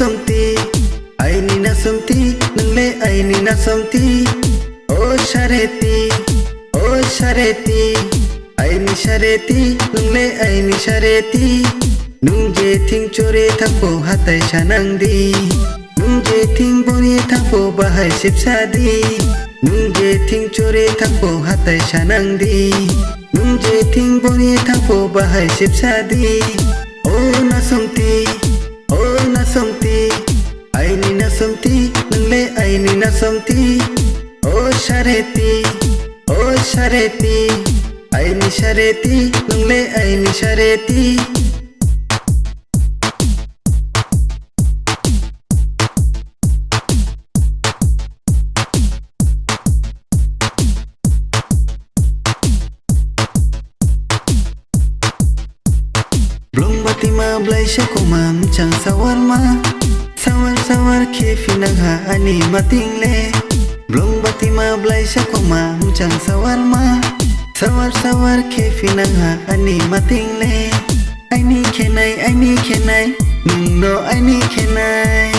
nasomti aini nasomti nungle aini nasomti o shareti aini shareti nungle aini shareti nungje ting chore thakpo hatai shanangdi nungje ting boni thakpo bahai sipsadi nungje ting chore thakpo hatai shanangdi nungje ting boni thakpo bahai sipsadi o nasomti aini nasomti nungle aini nasomti o shareti aini shareti nungle aini shareti Blong batima blai shakomam chang sawar ma sawar kefi nangha ani matingle Blong batima blai shakomam chang sawar ma sawar kefi nangha ani matingle aini kenai nungno aini kenai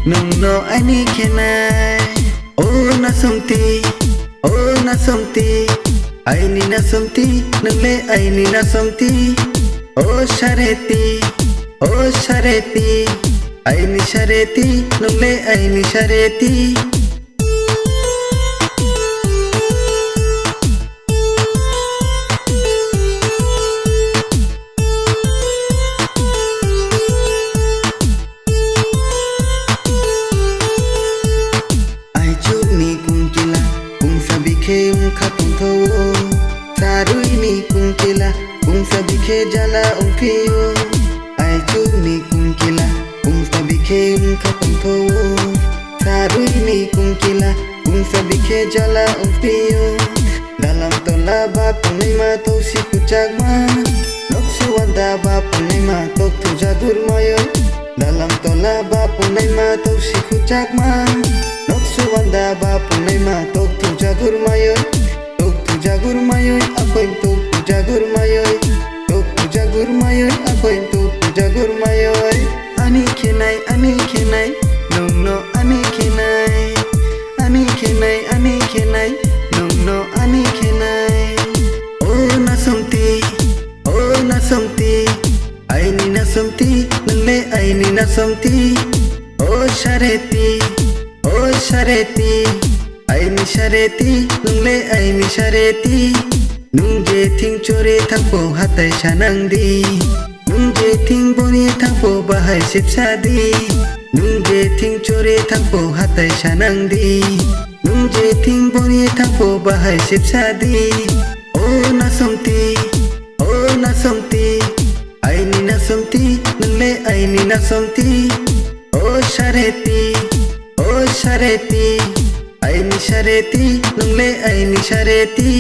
nungno aini kenai oh nasomti aini nasomti nungle aini nasomti oh shareti aini shareti nungle aini shareti khatong tho sarui ni kungkila kung sabikhe jala ungkiyo ai chu ni kungkila kung sabikhe khatong tho sarui ni kungkila kung sabikhe jala ungkiyo dalam tola ba punima to sikuchagma loksu wanda ba punima to tujadur mayo dalam tola ba punima to sikuchagma loksu wanda ba punima to tujadur mayo Jagur mayoy akoy tuk jagur mayoy akoy tuk jagur mayoy ani kenai nungno ani kenai nungno ani kenai oh nasomti aini nasomti nungle aini nasomti oh shareti aini shareti nungle aini shareti nungje ting chore thakpo hatai shanangdi nungje ting boni thakpo bahai sipsadi nungje ting chore thakpo hatai shanangdi nungje ting boni thakpo bahai sipsadi oh nasomti aini nasomti nungle aini nasomti oh shareti aini shareti nungle aini shareti